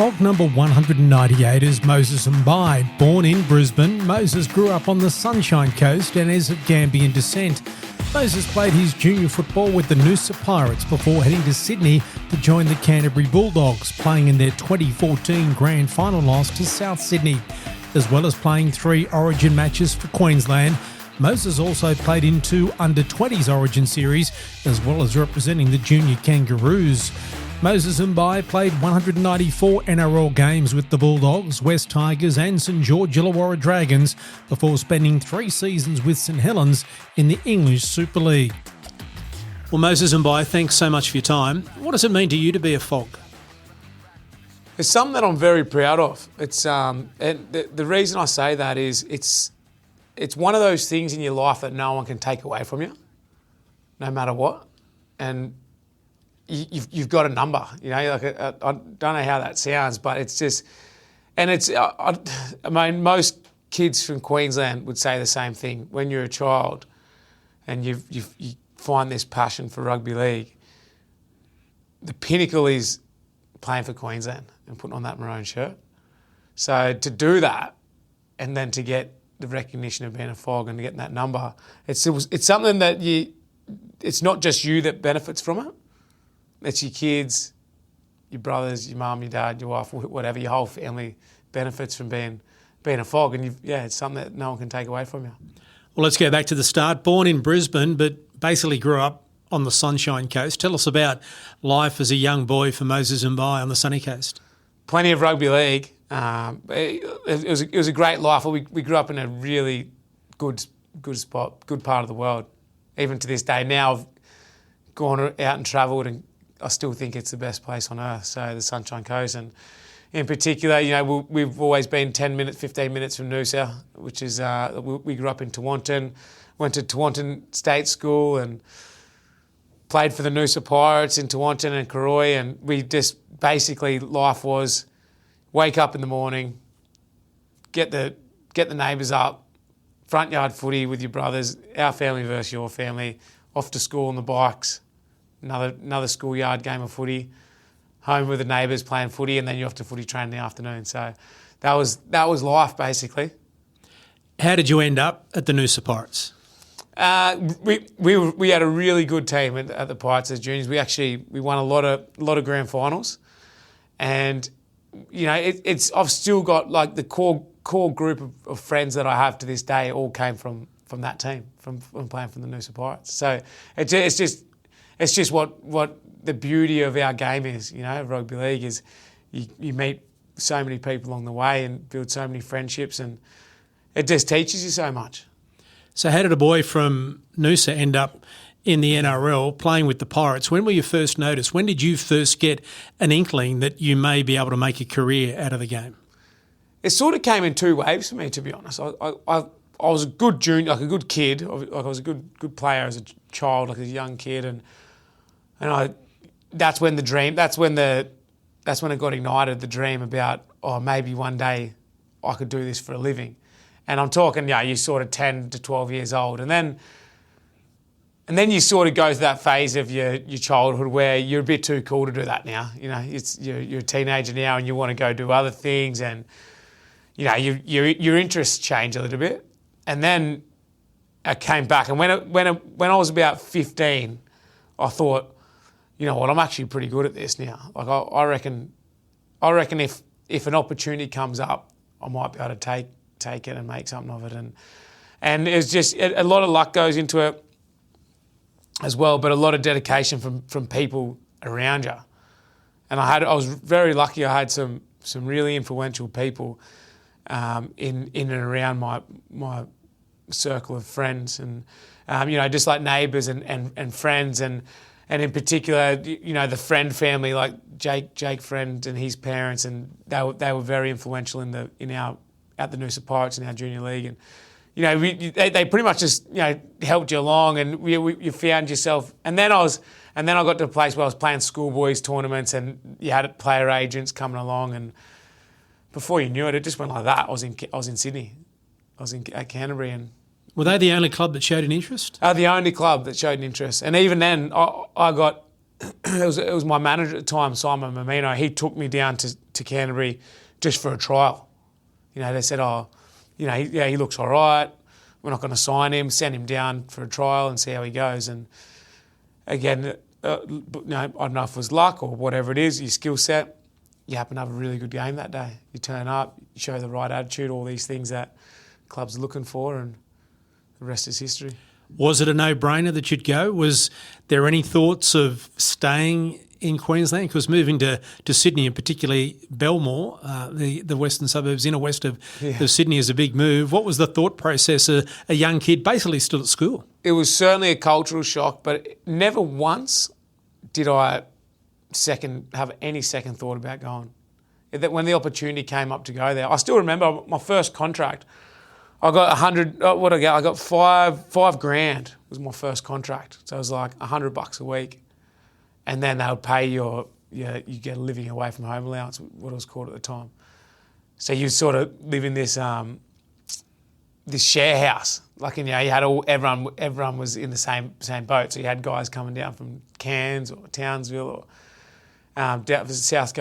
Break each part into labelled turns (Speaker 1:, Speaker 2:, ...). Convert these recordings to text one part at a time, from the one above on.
Speaker 1: Fog number 198 is Moses Mbye. Born in Brisbane, Moses grew up on the Sunshine Coast and is of Gambian descent. Moses played his junior football with the Noosa Pirates before heading to Sydney to join the Canterbury-Bulldogs, playing in their 2014 grand final loss to South Sydney. As well as playing 3 Origin matches for Queensland, Moses also played in 2 under-20s Origin series, as well as representing the junior Kangaroos. Moses Mbye played 194 NRL games with the Bulldogs, West Tigers and St George Illawarra Dragons before spending 3 seasons with St Helens in the English Super League. Well, Moses Mbye, thanks so much for your time. What does it mean to you to be a Fog?
Speaker 2: It's something that I'm very proud of. It's and the reason I say that is it's one of those things in your life that no one can take away from you, no matter what. And you've got a number, you know. Like I don't know how that sounds, but it's just, and it's. I mean, most kids from Queensland would say the same thing. When you're a child, and you find this passion for rugby league, the pinnacle is playing for Queensland and putting on that maroon shirt. So to do that, and then to get the recognition of being a Fog and getting that number, it's something that it's not just you that benefits from it. It's your kids, your brothers, your mum, your dad, your wife, whatever. Your whole family benefits from being a Fog, and it's something that no one can take away from you.
Speaker 1: Well, let's go back to the start. Born in Brisbane, but basically grew up on the Sunshine Coast. Tell us about life as a young boy for Moses Mbye on the sunny coast.
Speaker 2: Plenty of rugby league. It was a great life. We grew up in a really good spot, good part of the world. Even to this day, now I've gone out and travelled, and I still think it's the best place on earth. So the Sunshine Coast, and in particular, you know, we've always been 10 minutes, 15 minutes from Noosa, which is we grew up in Tewantin, went to Tewantin State School, and played for the Noosa Pirates in Tewantin and Karoi, and we just basically life was wake up in the morning, get the neighbours up, front yard footy with your brothers, our family versus your family, off to school on the bikes. Another schoolyard game of footy, home with the neighbours playing footy, and then you're off to footy train in the afternoon. So that was life, basically.
Speaker 1: How did you end up at the Noosa Pirates?
Speaker 2: We had a really good team at the Pirates as juniors. We won a lot of grand finals, and you know I've still got like the core group of friends that I have to this day all came from that team, from playing for the Noosa Pirates. So it's just what the beauty of our game is, you know, rugby league is you meet so many people along the way and build so many friendships, and it just teaches you so much.
Speaker 1: So how did a boy from Noosa end up in the NRL playing with the Pirates? When were you first noticed? When did you first get an inkling that you may be able to make a career out of the game?
Speaker 2: It sort of came in 2 waves for me, to be honest. I was a good junior, like a good kid. Like I was a good player as a child, like as a young kid, and that's when it got ignited, the dream about, maybe one day I could do this for a living. And I'm talking, you're sort of 10 to 12 years old. And then you sort of go through that phase of your childhood where you're a bit too cool to do that now. You know, you're a teenager now and you want to go do other things, and you know, your interests change a little bit. And then I came back, and when I was about 15, I thought, you know what, I'm actually pretty good at this now. Like I reckon if an opportunity comes up, I might be able to take it and make something of it. And it's just a lot of luck goes into it as well, but a lot of dedication from people around you. And I was very lucky. I had some really influential people in and around my circle of friends, and you know, just like neighbours and friends, and in particular, you know, the Friend family, like Jake Friend and his parents, and they were very influential at the Noosa Pirates in our junior league, and you know, they pretty much just, you know, helped you along, and you found yourself. And then I got to a place where I was playing schoolboys tournaments, and you had player agents coming along, and before you knew it, it just went like that. I was in Sydney, at Canterbury, and
Speaker 1: were they the only club that showed an interest?
Speaker 2: The only club that showed an interest, and even then, I got it was my manager at the time, Simon Mamino. He took me down to Canterbury just for a trial. They said, he looks all right. We're not going to sign him. Send him down for a trial and see how he goes. And again, I don't know if it was luck or whatever it is, your skill set. You happen to have a really good game that day. You turn up, you show the right attitude, all these things that clubs are looking for, and the rest is history. Was
Speaker 1: it a no-brainer that you'd go? Was there any thoughts of staying in Queensland? Because moving to Sydney, and particularly Belmore, the western suburbs, inner west of Sydney, is a big move. What was the thought process? A young kid basically still at school.
Speaker 2: It was certainly a cultural shock, but never once did I have any second thought about going. When the opportunity came up to go there, I still remember my first contract. I got $100. I got $5,000 was my first contract. So it was like $100 a week, and then they would pay you get a living away from home allowance, what it was called at the time. So you sort of live in this this share house. Like, you had everyone was in the same boat. So you had guys coming down from Cairns or Townsville or down to the south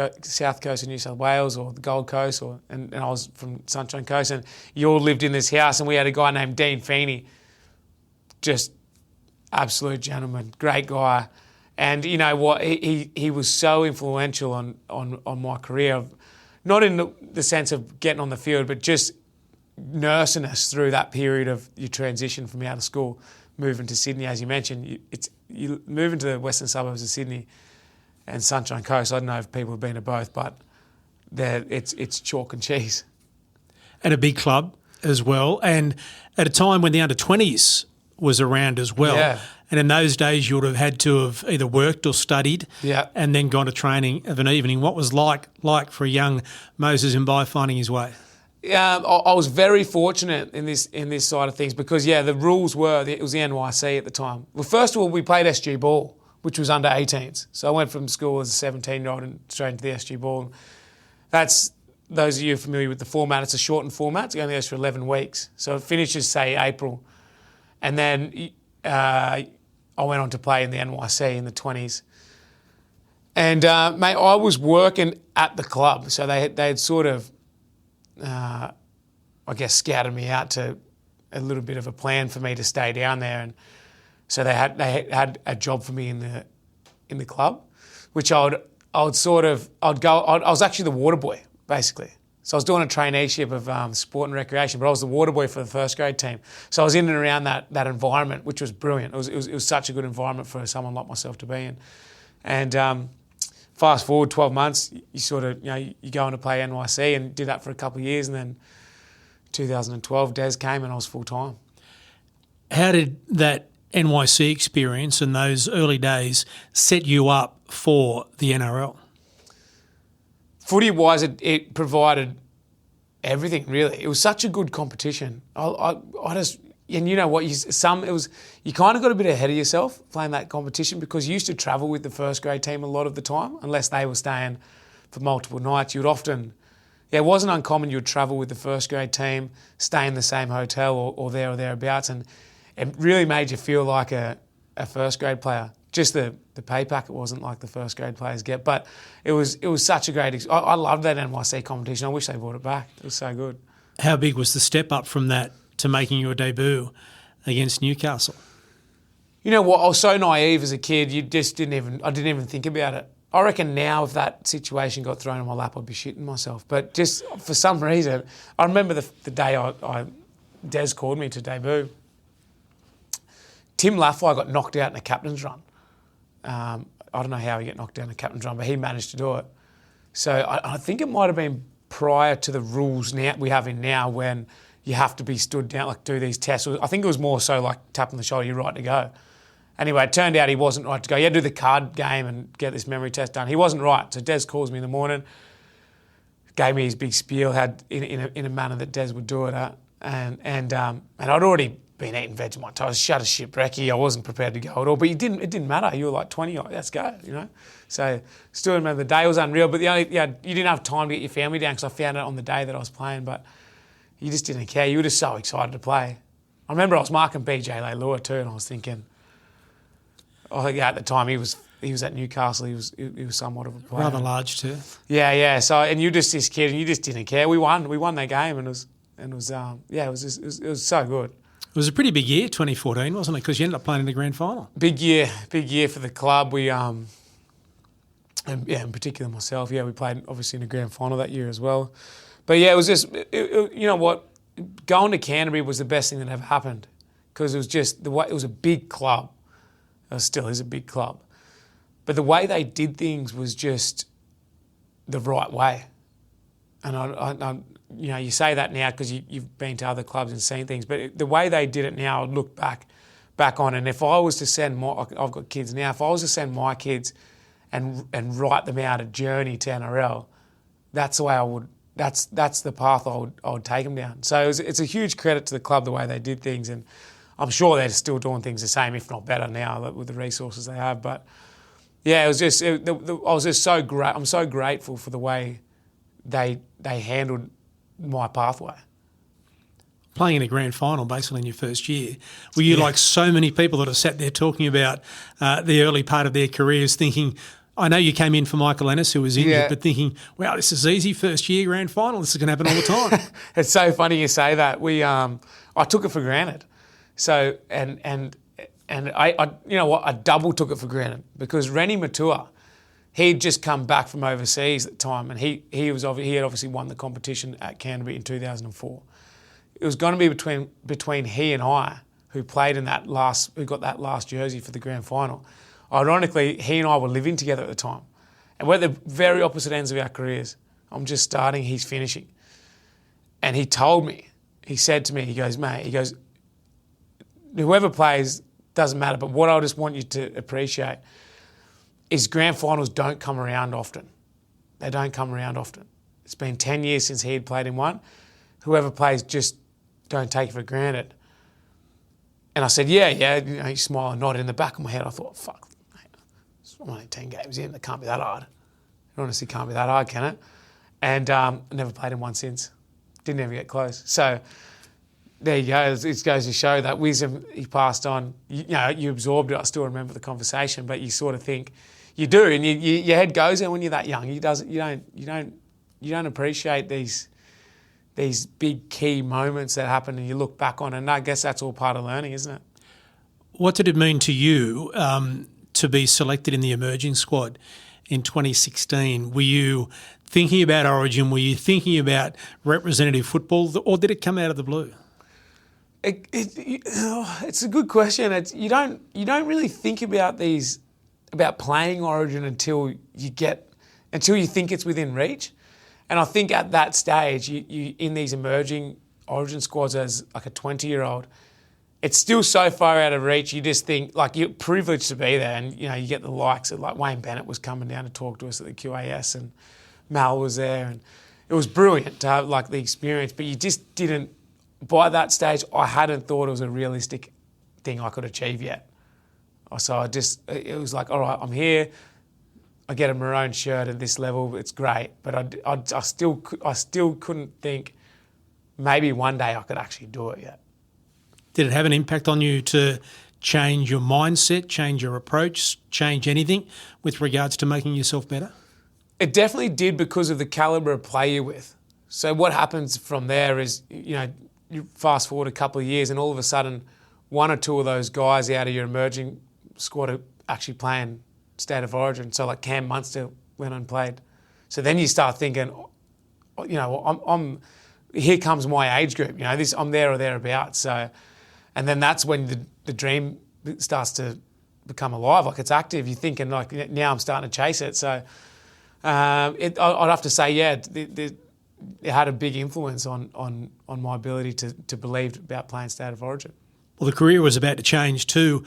Speaker 2: coast of New South Wales or the Gold Coast, and I was from Sunshine Coast, and you all lived in this house, and we had a guy named Dean Feeney, just absolute gentleman, great guy, and you know what, he was so influential on my career, not in the sense of getting on the field, but just nursing us through that period of your transition from out of school, moving to Sydney, as you mentioned. You move into the western suburbs of Sydney and Sunshine Coast. I don't know if people have been to both, but it's chalk and cheese.
Speaker 1: And a big club as well. And at a time when the under-20s was around as well.
Speaker 2: Yeah.
Speaker 1: And in those days, you would have had to have either worked or studied and then gone to training of an evening. What was like for a young Moses Mbye finding his way?
Speaker 2: I was very fortunate in this side of things because, the rules were, it was the NYC at the time. Well, first of all, we played SG ball, which was under 18s. So I went from school as a 17-year-old and straight into the SG ball. That's, those of you familiar with the format, it's a shortened format. It only goes for 11 weeks. So it finishes, say, April. And then I went on to play in the NYC in the 20s. And, mate, I was working at the club. So they had sort of, I guess, scouted me out to a little bit of a plan for me to stay down there. And so they had a job for me in the club, which I was actually the water boy, basically. So I was doing a traineeship of sport and recreation, but I was the water boy for the first grade team. So I was in and around that environment, which was brilliant. It was such a good environment for someone like myself to be in. And fast forward 12 months, you sort of, you go on to play NYC and did that for a couple of years, and then 2012, Des came and I was full-time.
Speaker 1: How did that NYC experience and those early days set you up for the NRL?
Speaker 2: Footy-wise, it provided everything, really. It was such a good competition. I just, and you know what, you kind of got a bit ahead of yourself playing that competition because you used to travel with the first grade team a lot of the time, unless they were staying for multiple nights. You would often, it wasn't uncommon you would travel with the first grade team, stay in the same hotel or there or thereabouts, and it really made you feel like a first grade player. Just the pay packet wasn't like the first grade players get, but it was such a great. I loved that NYC competition. I wish they brought it back. It was so good.
Speaker 1: How big was the step up from that to making your debut against Newcastle?
Speaker 2: You know what? I was so naive as a kid. I didn't even think about it. I reckon now if that situation got thrown in my lap, I'd be shitting myself. But just for some reason, I remember the day Des called me to debut. Tim Laffey got knocked out in a captain's run. I don't know how he got knocked out in a captain's run, but he managed to do it. So I think it might have been prior to the rules now we have in now when you have to be stood down, like do these tests. I think it was more so like tapping the shoulder, you're right to go. Anyway, it turned out he wasn't right to go. He had to do the card game and get this memory test done. He wasn't right. So Des calls me in the morning, gave me his big spiel, had in a manner that Des would do it at, and I'd already been eating Vegemite. I was shut as shit brekkie. I wasn't prepared to go at all, but it didn't matter. You were like 20, let's go, So still remember the day was unreal, but you didn't have time to get your family down because I found out on the day that I was playing, but you just didn't care. You were just so excited to play. I remember I was marking BJ Leilua too, and I was thinking, at the time he was he was at Newcastle. He was somewhat of a player.
Speaker 3: Rather large too.
Speaker 2: Yeah. So and you just this kid, and you just didn't care. We won that game, and it was so good.
Speaker 3: It was a pretty big year, 2014, wasn't it? Because you ended up playing in the grand final.
Speaker 2: Big year for the club. We and in particular myself. Yeah, we played obviously in the grand final that year as well. But yeah, it was just you know what, going to Canterbury was the best thing that ever happened because it was just the way it was a big club. It still is a big club, but the way they did things was just the right way. And I you know, you say that now because you've been to other clubs and seen things, but the way they did it now, I look back on. And if I was to send I've got kids now, if I was to send my kids and write them out a journey to NRL, that's the way I would. That's the path I would take them down. So it's a huge credit to the club the way they did things, and I'm sure they're still doing things the same, if not better now with the resources they have. But yeah, it was just I was just so great. I'm so grateful for the way they handled my pathway.
Speaker 3: Playing in a grand final basically in your first year, were you like so many people that have sat there talking about the early part of their careers thinking, I know you came in for Michael Ennis who was injured, but thinking, wow, this is easy, first year grand final, this is going to happen all the time.
Speaker 2: It's so funny you say that. I took it for granted. So, and I you know what, I double took it for granted because Rennie Matua, he'd just come back from overseas at the time, and he had obviously won the competition at Canterbury in 2004. It was going to be between he and I, who got that last jersey for the grand final. Ironically, he and I were living together at the time, and we're at the very opposite ends of our careers. I'm just starting, he's finishing, and he told me, he said to me, he goes, mate, whoever plays doesn't matter, but what I just want you to appreciate is grand finals don't come around often. They don't come around often. It's been 10 years since he had played in one. Whoever plays, just don't take it for granted. And I said, yeah. You know, he smiled and nodded. In the back of my head, I thought, fuck, mate, it's only 10 games in. It can't be that hard. It honestly can't be that hard, can it? And I never played in one since. Didn't ever get close. So there you go. It goes to show that wisdom he passed on. You know, you absorbed it. I still remember the conversation, but you sort of think, you do, and your head goes there when you're that young. You don't appreciate these big key moments that happen, and you look back on, and I guess that's all part of learning, isn't it?
Speaker 3: What did it mean to you to be selected in the emerging squad in 2016? Were you thinking about Origin? Were you thinking about representative football, or did it come out of the blue?
Speaker 2: It's a good question. You don't really think about playing Origin until you think it's within reach. And I think at that stage, you in these emerging Origin squads as like a 20-year-old, it's still so far out of reach. You just think like you're privileged to be there, and you know you get the likes of like Wayne Bennett was coming down to talk to us at the QAS, and Mal was there, and it was brilliant to have like the experience. But you just didn't. By that stage, I hadn't thought it was a realistic thing I could achieve yet. So it was like, all right, I'm here. I get a maroon shirt at this level. It's great, but I still couldn't think maybe one day I could actually do it yet.
Speaker 3: Did it have an impact on you to change your mindset, change your approach, change anything with regards to making yourself better?
Speaker 2: It definitely did because of the calibre of play you're with. So what happens from there is, you know, you fast forward a couple of years and all of a sudden one or two of those guys out of your emerging squad are actually playing State of Origin. So like Cam Munster went unplayed. So then you start thinking, you know, I'm here comes my age group. You know, I'm there or thereabouts. So, and then that's when the dream starts to become alive. Like it's active. You're thinking like now I'm starting to chase it. So I'd have to say, yeah, it had a big influence on my ability to believe about playing State of Origin.
Speaker 3: Well, the career was about to change too,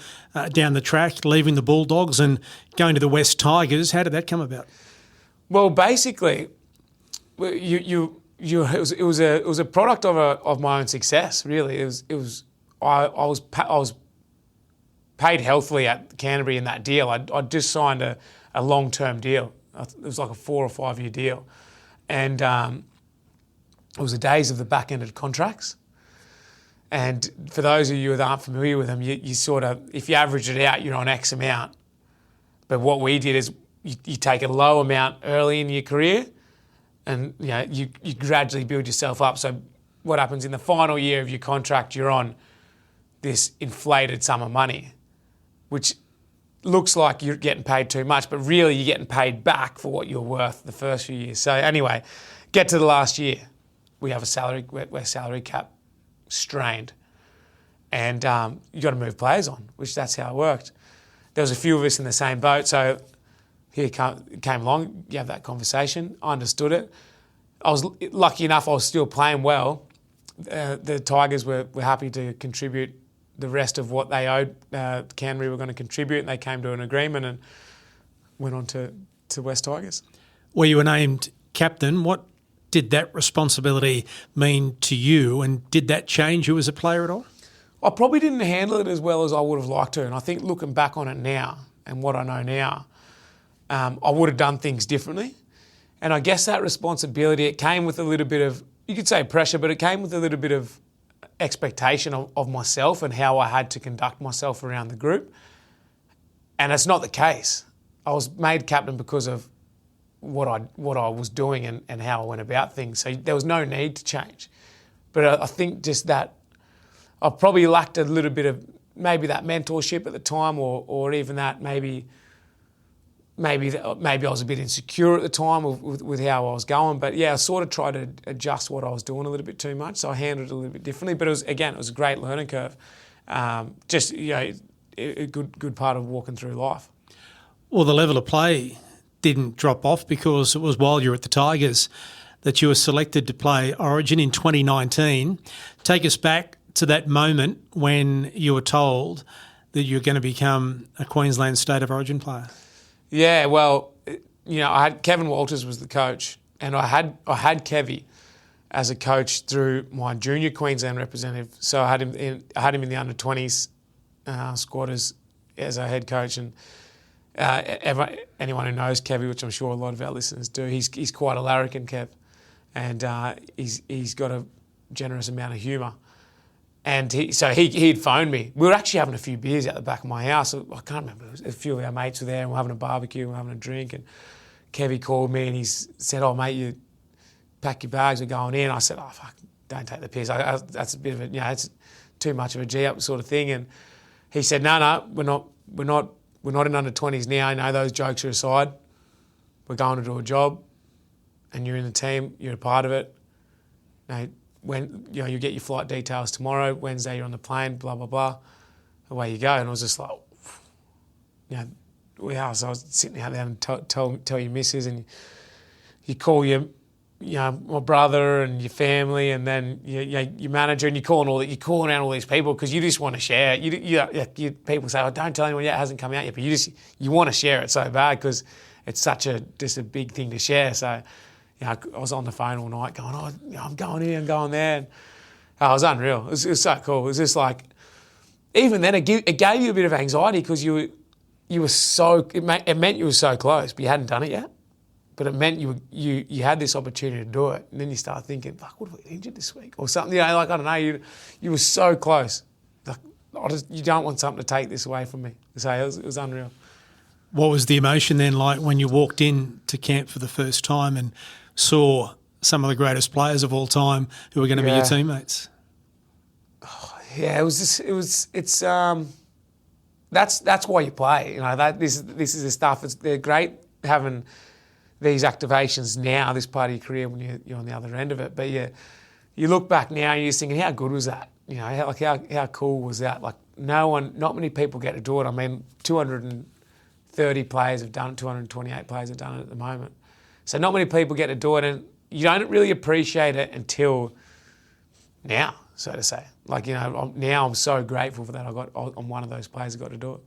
Speaker 3: down the track, leaving the Bulldogs and going to the West Tigers. How did that come about?
Speaker 2: Well, basically, it was a product of my own success. Really, I was paid healthily at Canterbury in that deal. I just signed a long-term deal. It was like a 4 or 5 year deal, and it was the days of the back-ended contracts. And for those of you that aren't familiar with them, you sort of, if you average it out, you're on X amount. But what we did is you take a low amount early in your career, and you gradually build yourself up. So what happens in the final year of your contract, you're on this inflated sum of money, which looks like you're getting paid too much, but really you're getting paid back for what you're worth the first few years. So anyway, get to the last year. We have we're salary cap strained, and you got to move players on, which that's how it worked. There was a few of us in the same boat, so here came along, you have that conversation, I understood it. I was lucky enough, I was still playing well. The Tigers were happy to contribute the rest of what they owed. Canterbury were going to contribute, and they came to an agreement and went on to West Tigers.
Speaker 3: Well, you were named captain. What did that responsibility mean to you, and did that change you as a player at all?
Speaker 2: I probably didn't handle it as well as I would have liked to, and I think looking back on it now and what I know now, I would have done things differently. And I guess that responsibility, it came with a little bit of, you could say pressure, but it came with a little bit of expectation of myself and how I had to conduct myself around the group. And it's not the case. I was made captain because of what I was doing and how I went about things. So there was no need to change. But I think just that I probably lacked a little bit of maybe that mentorship at the time, or even that maybe I was a bit insecure at the time with how I was going. But yeah, I sort of tried to adjust what I was doing a little bit too much, so I handled it a little bit differently. But it was a great learning curve. Just a good part of walking through life.
Speaker 3: Well, the level of play didn't drop off because it was while you were at the Tigers that you were selected to play Origin in 2019. Take us back to that moment when you were told that you're going to become a Queensland State of Origin player. Yeah,
Speaker 2: well, I had Kevin Walters was the coach, and I had Kevy as a coach through my junior Queensland representative. So I had him in the under-20s squad as a head coach, and anyone who knows Kevy, which I'm sure a lot of our listeners do, he's quite a larrikin, Kev, and he's got a generous amount of humour. And he'd phoned me. We were actually having a few beers out the back of my house. I can't remember. A few of our mates were there, and we're having a barbecue, we're having a drink. And Kevy called me and he said, "Oh, mate, you pack your bags, we're going in." I said, "Oh, fuck, don't take the piss. That's a bit of a, it's too much of a G up sort of thing." And he said, "No, we're not in under-20s now. No, those jokes are aside. We're going to do a job, and you're in the team. You're a part of it. When you get your flight details tomorrow, Wednesday you're on the plane, blah, blah, blah. Away you go." And I was just like, so I was sitting out there and tell your missus, and you call my brother and your family, and then your manager, and you're calling around all these people because you just want to share. People say, "Oh, don't tell anyone yet, it hasn't come out yet," but you want to share it so bad because it's such just a big thing to share. So I was on the phone all night going, "I'm going here, I'm going there." And, it was unreal. It was so cool. It was just like, even then, it gave you a bit of anxiety because you were so. It meant you were so close, but you hadn't done it yet. But it meant you had this opportunity to do it, and then you start thinking, "Fuck, what if I get injured this week or something?" I don't know. You were so close. Like, you don't want something to take this away from me. So it was unreal.
Speaker 3: What was the emotion then like when you walked in to camp for the first time and saw some of the greatest players of all time who were going to be your teammates?
Speaker 2: Yeah, that's why you play. This is the stuff. They're great having these activations now, this part of your career when you're on the other end of it. But you look back now and you're thinking, how good was that? How cool was that? Like not many people get to do it. I mean, 230 players have done it, 228 players have done it at the moment. So not many people get to do it, and you don't really appreciate it until now, so to say. Like, now I'm so grateful for that. I'm one of those players that got to do it.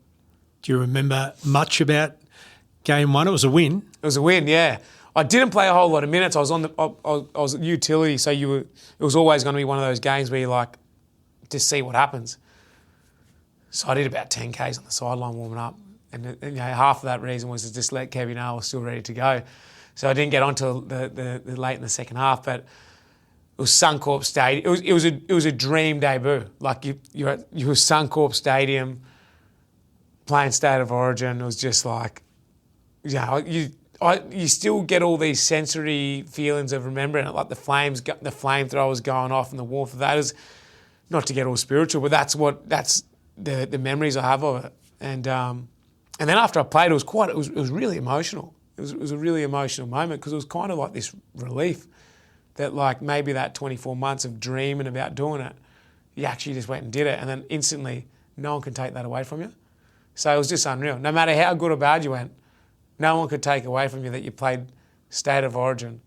Speaker 3: Do you remember much about game one? It was a win.
Speaker 2: It was a win, yeah. I didn't play a whole lot of minutes. I was utility, so it was always going to be one of those games where you like just see what happens. So I did about 10 Ks on the sideline warming up, and half of that reason was to just let Kevin know I was still ready to go. So I didn't get on till the late in the second half, but it was Suncorp Stadium. It was a dream debut. Like you were Suncorp Stadium, playing State of Origin. It was just like you still get all these sensory feelings of remembering it, like the flamethrowers going off and the warmth of that. Is not to get all spiritual, but that's the memories I have of it. And then after I played, it was really emotional. It was a really emotional moment because it was kind of like this relief that like maybe that 24 months of dreaming about doing it, you actually just went and did it, and then instantly no one can take that away from you. So it was just unreal. No matter how good or bad you went, no one could take away from you that you played State of Origin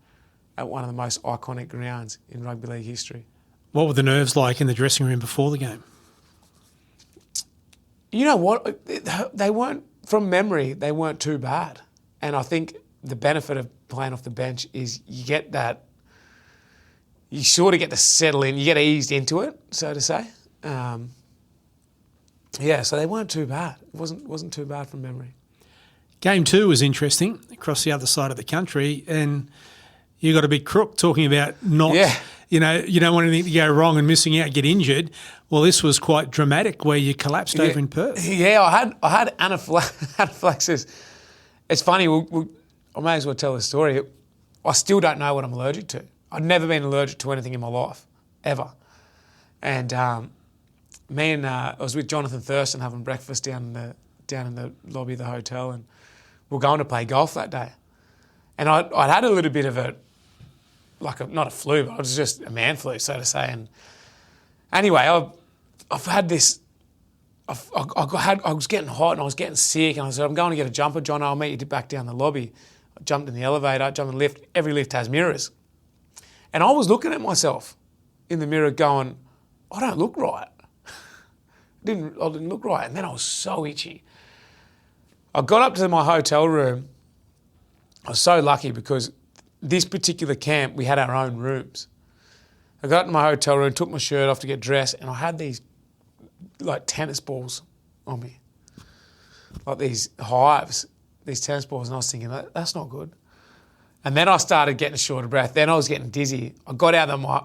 Speaker 2: at one of the most iconic grounds in rugby league history.
Speaker 3: What were the nerves like in the dressing room before the game?
Speaker 2: You know what? They weren't, from memory, they weren't too bad. And I think the benefit of playing off the bench is you get that, you sort of get to settle in, you get eased into it, so to say. So they weren't too bad. It wasn't too bad from memory.
Speaker 3: Game 2 was interesting, across the other side of the country, and you got a big crook talking about not, you don't want anything to go wrong and missing out, get injured. Well, this was quite dramatic where you collapsed over in Perth.
Speaker 2: Yeah, I had anaphylaxis. It's funny, I may as well tell the story. I still don't know what I'm allergic to. I've never been allergic to anything in my life, ever. And I was with Jonathan Thurston having breakfast down in the lobby of the hotel, and we were going to play golf that day. And I'd had a little bit of not a flu, but it was just a man flu, so to say. And anyway, I've had this. I was getting hot and I was getting sick, and I said, I'm going to get a jumper, John. I'll meet you back down the lobby. I jumped in the elevator, jumped in the lift. Every lift has mirrors. And I was looking at myself in the mirror going, I don't look right. I didn't look right. And then I was so itchy. I got up to my hotel room. I was so lucky because this particular camp, we had our own rooms. I got to my hotel room, took my shirt off to get dressed, and I had these like tennis balls on me. Like these hives, these tennis balls, and I was thinking, that's not good. And then I started getting short of breath. Then I was getting dizzy. I got out of my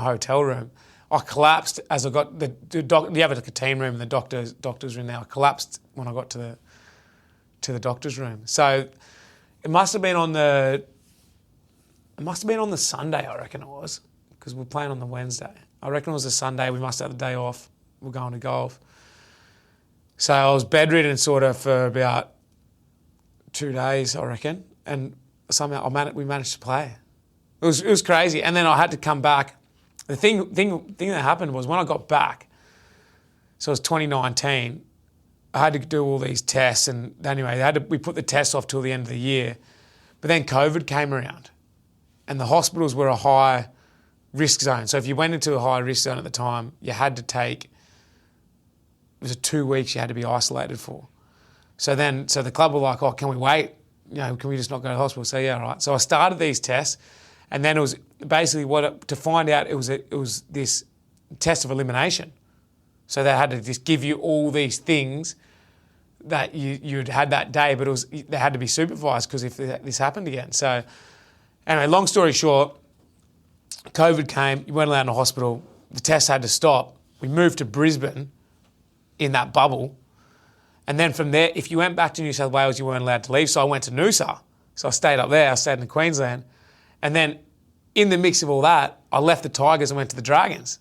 Speaker 2: hotel room. I collapsed as I got you have a canteen room and the doctor's room now. I collapsed when I got to the doctor's room. So it must have been on the Sunday, I reckon it was, because we're playing on the Wednesday. I reckon it was a Sunday. We must have the day off. We're going to golf. So I was bedridden sort of for about 2 days, I reckon, and somehow we managed to play. It was crazy, and then I had to come back. The thing that happened was when I got back, so it was 2019, I had to do all these tests, and anyway, we put the tests off till the end of the year. But then COVID came around, and the hospitals were a high risk zone. So if you went into a high risk zone at the time, you had to take, it was 2 weeks you had to be isolated for. So the club were like, oh, can we wait? Can we just not go to the hospital? So yeah, all right. So I started these tests, and then it was basically to find out it was this test of elimination. So they had to just give you all these things that you'd had that day, but they had to be supervised because if this happened again. So anyway, long story short, COVID came, you weren't allowed in the hospital, the tests had to stop. We moved to Brisbane in that bubble. And then from there, if you went back to New South Wales, you weren't allowed to leave. So I went to Noosa. So I stayed up there, I stayed in Queensland. And then in the mix of all that, I left the Tigers and went to the Dragons.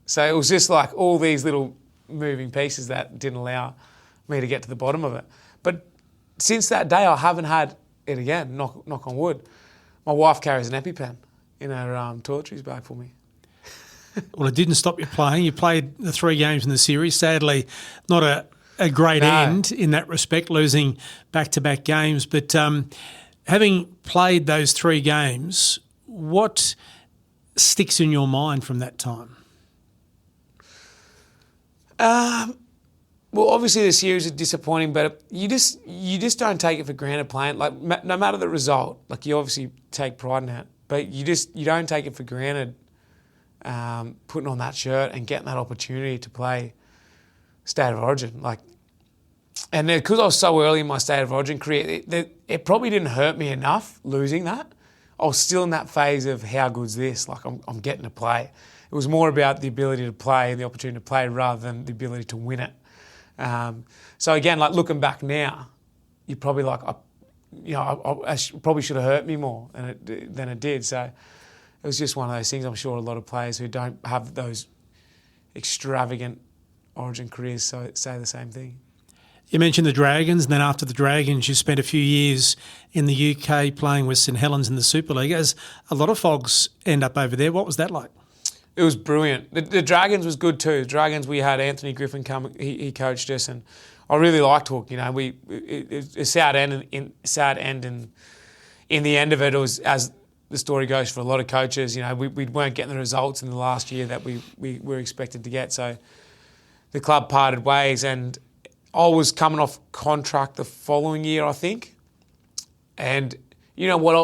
Speaker 2: So it was just like all these little moving pieces that didn't allow me to get to the bottom of it. But since that day, I haven't had it again, knock on wood. My wife carries an EpiPen in her toiletries bag for me.
Speaker 3: Well, it didn't stop you playing. You played the 3 games in the series. Sadly, not a great end in that respect, losing back-to-back games. But having played those 3 games, what sticks in your mind from that time?
Speaker 2: Well, obviously the series is disappointing, but you just don't take it for granted playing. Like no matter the result, like you obviously take pride in it, but you don't take it for granted. Putting on that shirt and getting that opportunity to play State of Origin, and because I was so early in my State of Origin career, it probably didn't hurt me enough losing that. I was still in that phase of how good's this? Like I'm getting to play. It was more about the ability to play and the opportunity to play rather than the ability to win it. So again, like looking back now, you're probably like, probably should have hurt me more than it did. So it was just one of those things. I'm sure a lot of players who don't have those extravagant Origin careers say the same thing.
Speaker 3: You mentioned the Dragons, and then after the Dragons, you spent a few years in the UK playing with St Helens in the Super League. As a lot of folks end up over there, what was that like?
Speaker 2: It was brilliant. The Dragons was good too. The Dragons, we had Anthony Griffin come. He coached us, and I really liked Hook. It's a sad end in the end of it. It was, as the story goes for a lot of coaches, we weren't getting the results in the last year that we were expected to get. So the club parted ways, and I was coming off contract the following year, I think. And you know what?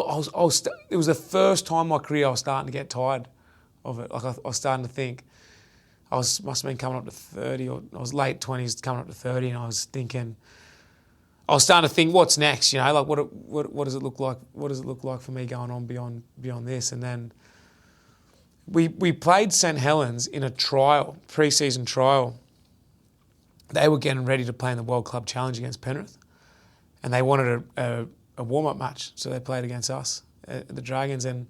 Speaker 2: It was the first time in my career I was starting to get tired of it. Like I was starting to think. Must have been coming up to 30, or I was late 20s, coming up to 30, and I was starting to think, what's next? Like what does it look like? What does it look like for me going on beyond this? And then we played St Helens in a pre-season trial. They were getting ready to play in the World Club Challenge against Penrith, and they wanted a warm-up match, so they played against us, the Dragons. And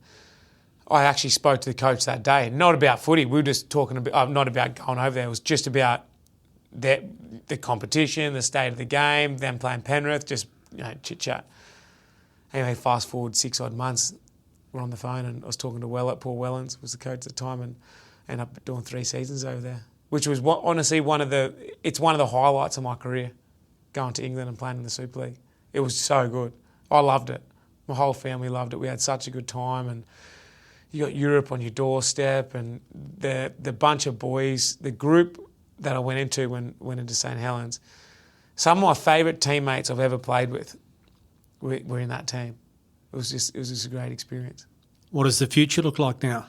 Speaker 2: I actually spoke to the coach that day, not about footy. We were just talking not about going over there. It was just about the competition, the state of the game, them playing Penrith, just chit-chat. Anyway, fast forward 6 odd months, we're on the phone, and I was talking to Paul Wellens, was the coach at the time, and ended up doing 3 seasons over there, which was honestly one of the highlights of my career, going to England and playing in the Super League. It was so good. I loved it. My whole family loved it. We had such a good time, and you got Europe on your doorstep, and the bunch of boys, the group that I went into when went into St Helens, some of my favourite teammates I've ever played with were in that team. It was just a great experience.
Speaker 3: What does the future look like now?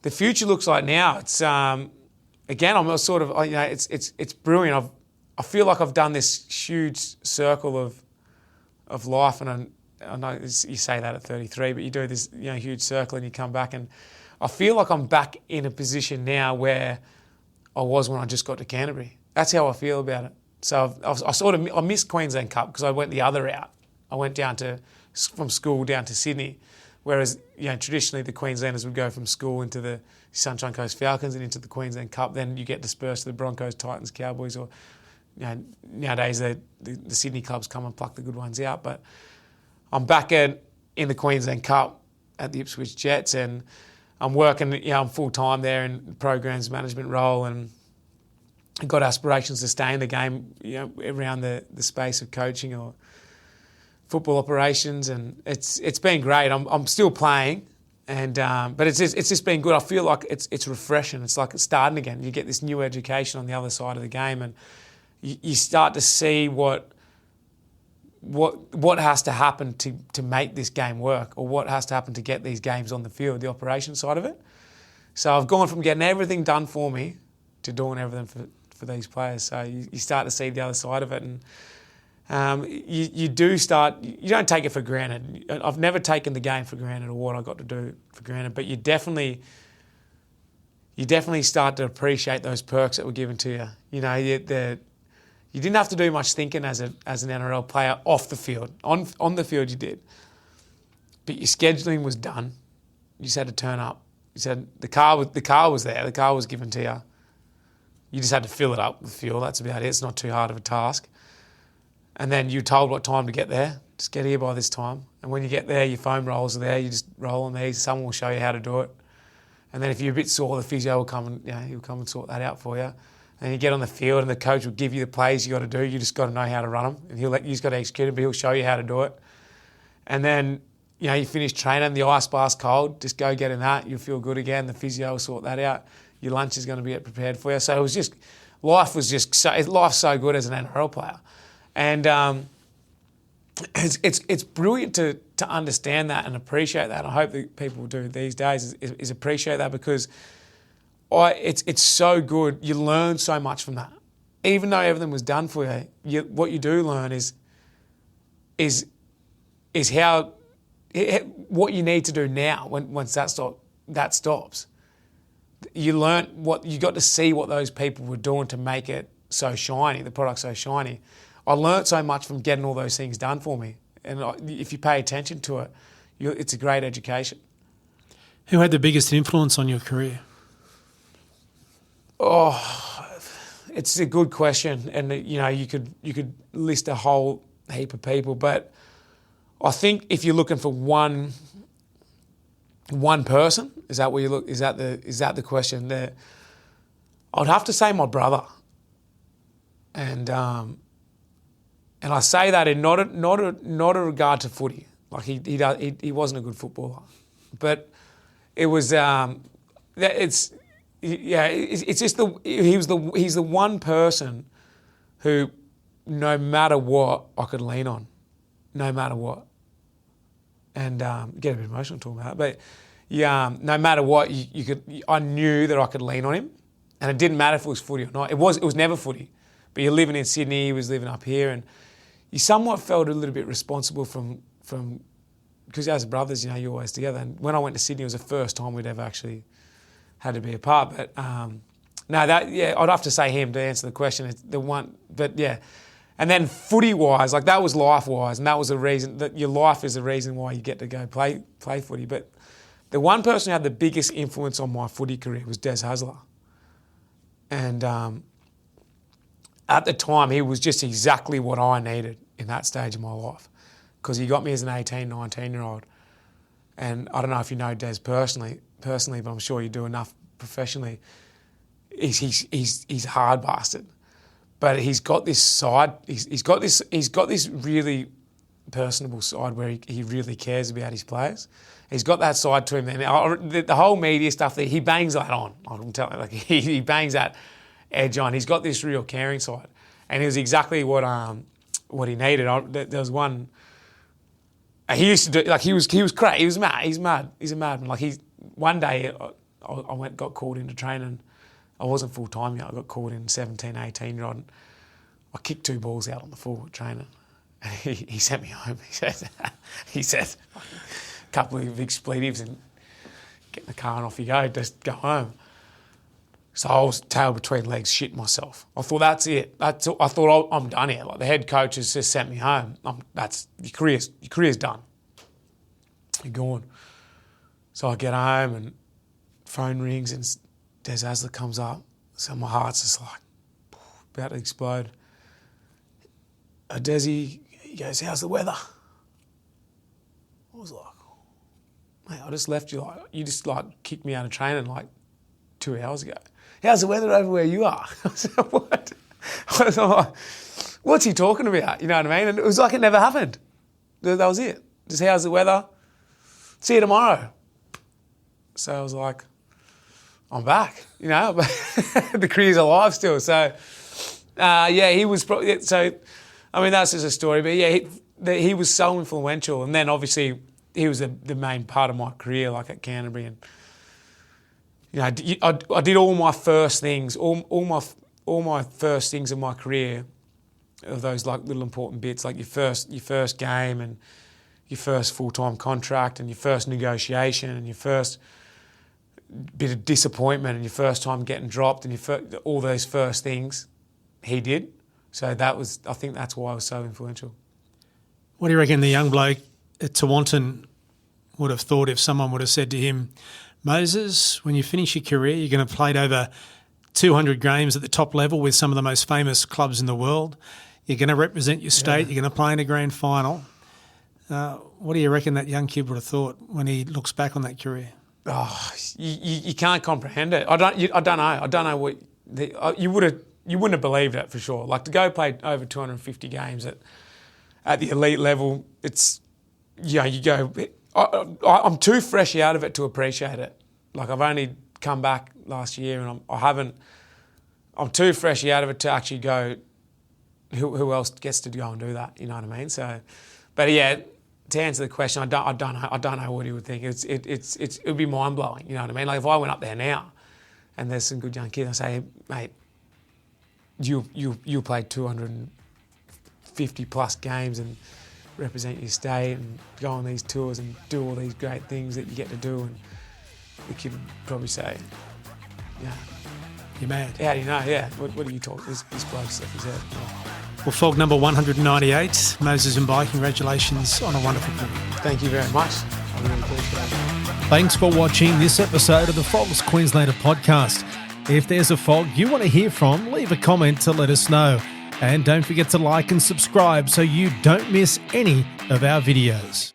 Speaker 2: The future looks like now. It's again, I'm sort of it's brilliant. I feel like I've done this huge circle of life, and I know you say that at 33, but you do this huge circle and you come back, and I feel like I'm back in a position now where I was when I just got to Canterbury. That's how I feel about it. So I missed Queensland Cup because I went the other route. I went from school down to Sydney, whereas traditionally the Queenslanders would go from school into the Sunshine Coast Falcons and into the Queensland Cup. Then you get dispersed to the Broncos, Titans, Cowboys, or nowadays the Sydney clubs come and pluck the good ones out. But I'm back in the Queensland Cup at the Ipswich Jets, and I'm working, I'm full-time there in the programs management role, and I've got aspirations to stay in the game, around the space of coaching or football operations, and it's been great. I'm still playing, and but it's just been good. I feel like it's refreshing. It's like it's starting again. You get this new education on the other side of the game, and you start to see what has to happen to make this game work, or what has to happen to get these games on the field, the operation side of it. So I've gone from getting everything done for me to doing everything for these players. So you start to see the other side of it, and you don't take it for granted. I've never taken the game for granted or what I got to do for granted, but you definitely start to appreciate those perks that were given to you. You didn't have to do much thinking as an NRL player off the field. On the field you did. But your scheduling was done. You just had to turn up. You said the car was there. The car was given to you. You just had to fill it up with fuel. That's about it. It's not too hard of a task. And then you're told what time to get there. Just get here by this time. And when you get there, your foam rolls are there. You just roll on these. Someone will show you how to do it. And then if you're a bit sore, the physio will come and he'll come and sort that out for you. And you get on the field, and the coach will give you the plays you got to do. You just got to know how to run them, and you just got to execute them. But he'll show you how to do it. And then you finish training, the ice bath's cold. Just go get in that. You'll feel good again. The physio will sort that out. Your lunch is going to be prepared for you. So it was just life's so good as an NRL player, and it's brilliant to understand that and appreciate that. I hope that people do these days is appreciate that, because it's so good. You learn so much from that. Even though everything was done for you, what you do learn is how what you need to do now once that stops. You learn you got to see what those people were doing to make it so shiny, the product so shiny. I learned so much from getting all those things done for me. And if you pay attention to it, it's a great education.
Speaker 3: Who had the biggest influence on your career?
Speaker 2: Oh, it's a good question, and you could list a whole heap of people, but I think if you're looking for one person, is that where you look? Is that the question there? I'd have to say my brother, and I say that in not a regard to footy. Like he wasn't a good footballer, but it was he's the one person who, no matter what, I could lean on, no matter what. And get a bit emotional talking about it, but no matter what, I knew that I could lean on him, and it didn't matter if it was footy or not. It was never footy, but you're living in Sydney, he was living up here, and you somewhat felt a little bit responsible from because as brothers, you're always together. And when I went to Sydney, it was the first time we'd ever actually had to be apart. But I'd have to say him to answer the question. It's the one, but yeah. And then footy-wise, like that was life-wise, and that was the reason that your life is the reason why you get to go play footy. But the one person who had the biggest influence on my footy career was Des Hasler. And at the time, he was just exactly what I needed in that stage of my life, because he got me as an 18, 19-year-old. And I don't know if you know Des personally, but I'm sure you do enough professionally. He's a hard bastard. But he's got this side. He's got this really personable side where he really cares about his players. He's got that side to him. And the whole media stuff, he bangs that on. I'm telling you, like he bangs that edge on. He's got this real caring side, and it was exactly what he needed. There was one. He used to do, like he was crazy. He was mad. He's mad. He's a madman. Like one day I got called into training. I wasn't full time yet. I got called in 17, 18-year-old. I kicked 2 balls out on the floor training. And he sent me home. He said a couple of expletives and get in the car and off you go. Just go home. So I was tail between legs, shitting myself. I thought that's it. I thought I'm done here. Like the head coach has just sent me home. Your career's done. You're gone. So I get home and phone rings and Des Hasler comes up, so my heart's just like about to explode. Desi, he goes, "How's the weather?" I was like, "Mate, I just left you. Like you just kicked me out of training 2 hours ago. How's the weather over where you are?" I said, "What?" I was like, "What's he talking about?" You know what I mean? And it was like it never happened. That was it. Just how's the weather? See you tomorrow. So I was like, I'm back, the career's alive still. So, he was probably, so, I mean, that's just a story. But yeah, he was so influential. And then obviously he was the main part of my career, like at Canterbury. And, I did all my first things, all my first things in my career, of those little important bits, like your first game and your first full-time contract and your first negotiation and your first bit of disappointment and your first time getting dropped and all those first things he did. So I think that's why I was so influential.
Speaker 3: What do you reckon the young bloke at Tewantin would have thought if someone would have said to him, "Moses, when you finish your career, you're going to play over 200 games at the top level with some of the most famous clubs in the world. You're going to represent your state. You're going to play in a grand final." What do you reckon that young kid would have thought when he looks back on that career?
Speaker 2: Oh, you can't comprehend it. I don't know. I don't know what you wouldn't have believed it for sure. Like to go play over 250 games at the elite level. It's you go. I'm too fresh out of it to appreciate it. Like I've only come back last year, and I'm too fresh out of it to actually go. Who else gets to go and do that? You know what I mean? So, but yeah. To answer the question, I don't know what he would think. It would be mind blowing. You know what I mean? Like if I went up there now, and there's some good young kids, I say, "Mate, you played 250 plus games and represent your state and go on these tours and do all these great things that you get to do," and the kid would probably say, "Yeah,
Speaker 3: you're mad."
Speaker 2: How do you know? Yeah, what are you talking? This bloke stuff his head. Yeah.
Speaker 3: Well, Fog number 198, Moses Mbye, congratulations on a wonderful career.
Speaker 2: Thank you very much. I really appreciate it.
Speaker 1: Thanks for watching this episode of the Fog's Queenslander podcast. If there's a Fog you want to hear from, leave a comment to let us know. And don't forget to like and subscribe so you don't miss any of our videos.